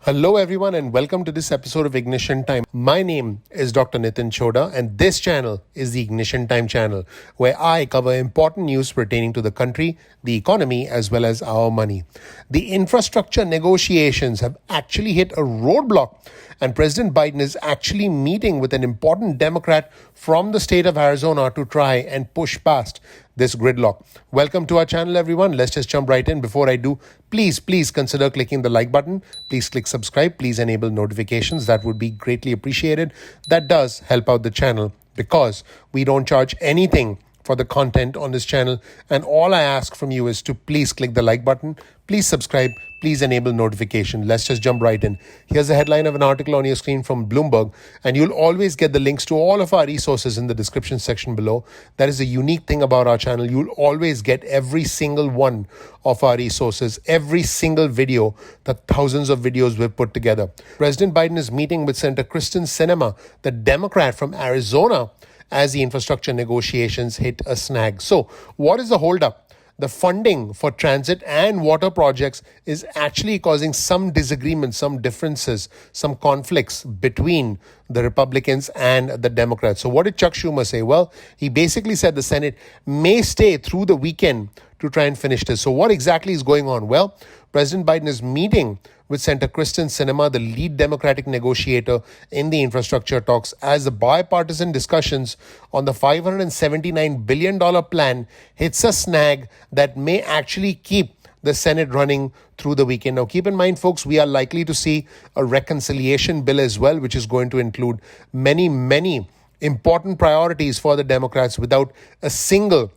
Hello, everyone, and welcome to this episode of Ignition Time. My name is Dr. Nitin Choda, and this channel is the Ignition Time channel, where I cover important news pertaining to the country, the economy, as well as our money. The infrastructure negotiations have actually hit a roadblock, and President Biden is actually meeting with an important Democrat from the state of Arizona to try and push past this gridlock. Welcome to our channel, everyone. Let's just jump right in. Before I do, please consider clicking the like button. Please click subscribe. Please enable notifications. That would be greatly appreciated. That does help out the channel because we don't charge anything for the content on this channel. And all I ask from you is to please click the like button. Please subscribe. Please enable notification. Let's just jump right in. Here's the headline of an article on your screen from Bloomberg, and you'll always get the links to all of our resources in the description section below. That is a unique thing about our channel. You'll always get every single one of our resources, every single video, the thousands of videos we've put together. President Biden is meeting with Senator Kyrsten Sinema, the Democrat from Arizona, as the infrastructure negotiations hit a snag. So, what is the holdup? The funding for transit and water projects is actually causing some disagreements, some differences, some conflicts between the Republicans and the Democrats. So what did Chuck Schumer say? Well, he basically said the Senate may stay through the weekend to try and finish this. So what exactly is going on? Well, President Biden is meeting with Senator Kyrsten Sinema, the lead Democratic negotiator in the infrastructure talks, as the bipartisan discussions on the $579 billion plan hits a snag that may actually keep the Senate running through the weekend. Now, keep in mind, folks, we are likely to see a reconciliation bill as well, which is going to include many important priorities for the Democrats without a single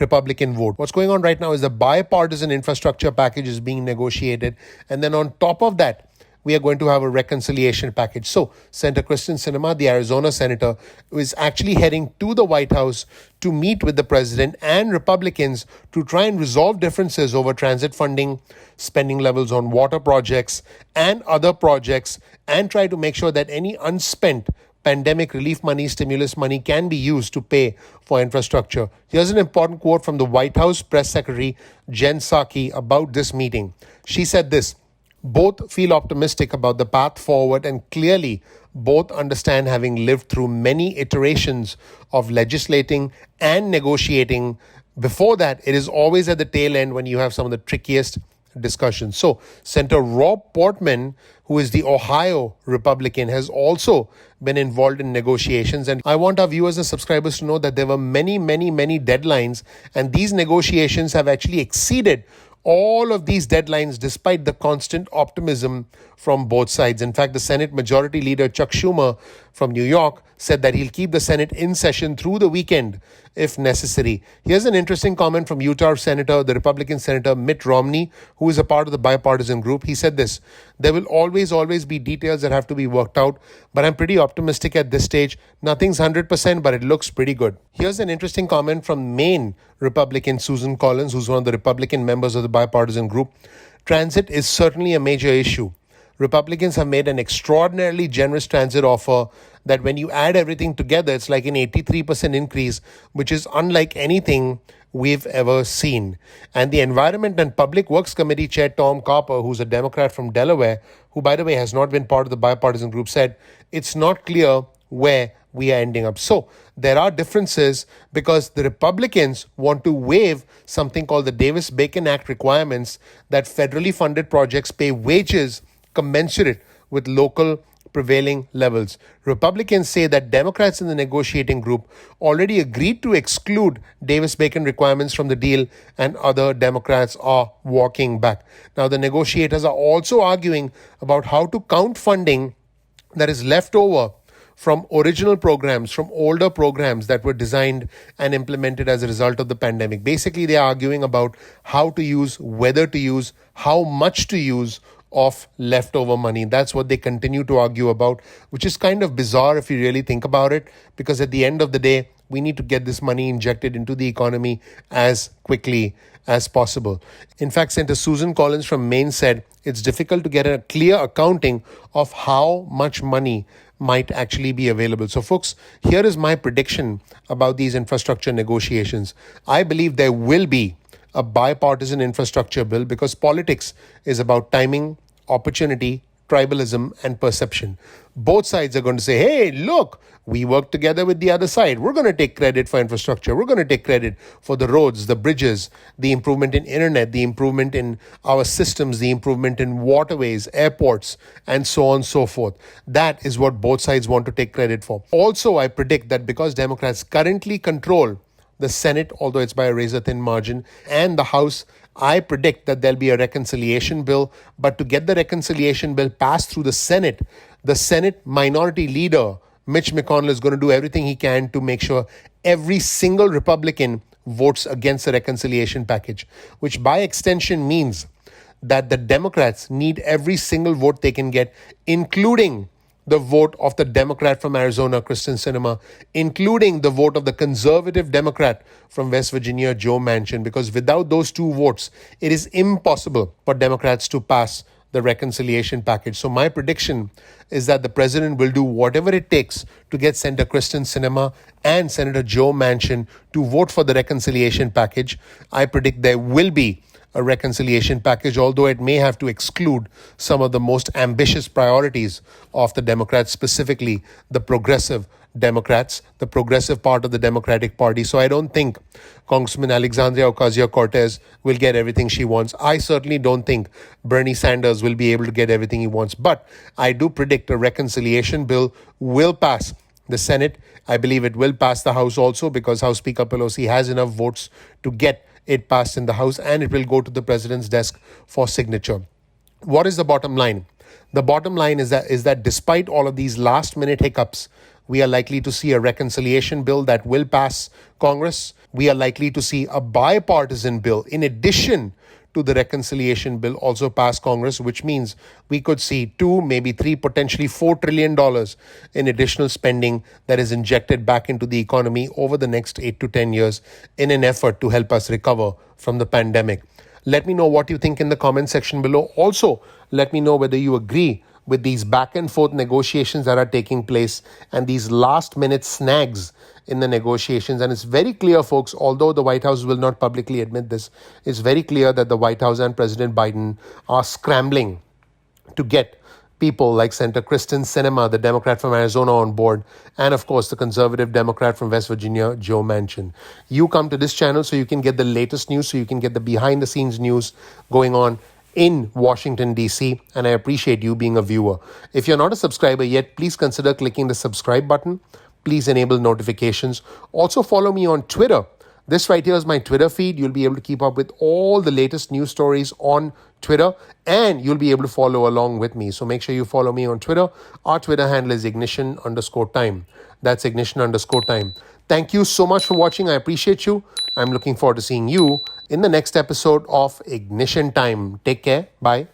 Republican vote. What's going on right now is the bipartisan infrastructure package is being negotiated. And then on top of that, we are going to have a reconciliation package. So Senator Kyrsten Sinema, the Arizona senator, is actually heading to the White House to meet with the president and Republicans to try and resolve differences over transit funding, spending levels on water projects and other projects, and try to make sure that any unspent pandemic relief money, stimulus money can be used to pay for infrastructure. Here's an important quote from the White House press secretary, Jen Psaki, about this meeting. She said this: both feel optimistic about the path forward and clearly both understand, having lived through many iterations of legislating and negotiating. Before that, it is always at the tail end when you have some of the trickiest discussions. So Senator Rob Portman, who is the Ohio Republican, has also been involved in negotiations. And I want our viewers and subscribers to know that there were many deadlines, and these negotiations have actually exceeded all of these deadlines despite the constant optimism from both sides. In fact, the Senate Majority Leader Chuck Schumer from New York said that he'll keep the Senate in session through the weekend if necessary. Here's an interesting comment from Utah Senator, the Republican Senator Mitt Romney, who is a part of the bipartisan group. He said this: there will always be details that have to be worked out, but I'm pretty optimistic at this stage. Nothing's 100%, but it looks pretty good. Here's an interesting comment from Maine Republican Susan Collins, who's one of the Republican members of the bipartisan group. Transit is certainly a major issue. Republicans have made an extraordinarily generous transit offer that when you add everything together, it's like an 83% increase, which is unlike anything we've ever seen. And the Environment and Public Works Committee Chair Tom Carper, who's a Democrat from Delaware, who, by the way, has not been part of the bipartisan group, said it's not clear where we are ending up. So there are differences because the Republicans want to waive something called the Davis-Bacon Act requirements that federally funded projects pay wages commensurate with local prevailing levels. Republicans say that Democrats in the negotiating group already agreed to exclude Davis-Bacon requirements from the deal, and other Democrats are walking back. Now, the negotiators are also arguing about how to count funding that is left over from original programs, from older programs that were designed and implemented as a result of the pandemic. Basically, they are arguing about how to use, whether to use, how much to use of leftover money. That's what they continue to argue about, which is kind of bizarre if you really think about it, because at the end of the day, we need to get this money injected into the economy as quickly as possible. In fact, Senator Susan Collins from Maine said it's difficult to get a clear accounting of how much money might actually be available. So folks, here is my prediction about these infrastructure negotiations. I believe there will be a bipartisan infrastructure bill because politics is about timing, opportunity, tribalism and perception. Both sides are going to say, hey, look, we work together with the other side. We're going to take credit for infrastructure. We're going to take credit for the roads, the bridges, the improvement in internet, the improvement in our systems, the improvement in waterways, airports, and so on and so forth. That is what both sides want to take credit for. Also, I predict that because Democrats currently control the Senate, although it's by a razor-thin margin, and the House, I predict that there'll be a reconciliation bill. But to get the reconciliation bill passed through the Senate minority leader, Mitch McConnell, is going to do everything he can to make sure every single Republican votes against the reconciliation package, which by extension means that the Democrats need every single vote they can get, including the vote of the Democrat from Arizona, Kristen Sinema, including the vote of the conservative Democrat from West Virginia, Joe Manchin, because without those two votes, it is impossible for Democrats to pass the reconciliation package. So my prediction is that the president will do whatever it takes to get Senator Kristen Sinema and Senator Joe Manchin to vote for the reconciliation package. I predict there will be a reconciliation package, although it may have to exclude some of the most ambitious priorities of the Democrats, specifically the progressive Democrats, the progressive part of the Democratic Party. So I don't think Congressman Alexandria Ocasio-Cortez will get everything she wants. I certainly don't think Bernie Sanders will be able to get everything he wants. But I do predict a reconciliation bill will pass the Senate. I believe it will pass the House also, because House Speaker Pelosi has enough votes to get it passed in the House, and it will go to the president's desk for signature. What is the bottom line? The bottom line is that despite all of these last-minute hiccups, we are likely to see a reconciliation bill that will pass Congress. We are likely to see a bipartisan bill in addition to the reconciliation bill also pass Congress, which means we could see $2, maybe $3, potentially $4 trillion in additional spending that is injected back into the economy over the next 8 to 10 years in an effort to help us recover from the pandemic. Let me know what you think in the comment section below. Also, let me know whether you agree with these back and forth negotiations that are taking place and these last minute snags in the negotiations. And it's very clear, folks, although the White House will not publicly admit this, it's very clear that the White House and President Biden are scrambling to get people like Senator Kristen Sinema, the Democrat from Arizona, on board, and of course the conservative Democrat from West Virginia, Joe Manchin. You come to this channel so you can get the latest news, so you can get the behind the scenes news going on in Washington, D.C., and I appreciate you being a viewer. If you're not a subscriber yet, please consider clicking the subscribe button. Please enable notifications. Also follow me on Twitter. This right here is my Twitter feed. You'll be able to keep up with all the latest news stories on Twitter, and you'll be able to follow along with me. So make sure you follow me on Twitter. Our Twitter handle is ignition_time. That's ignition_time. Thank you so much for watching. I appreciate you. I'm looking forward to seeing you in the next episode of Ignition Time. Take care. Bye.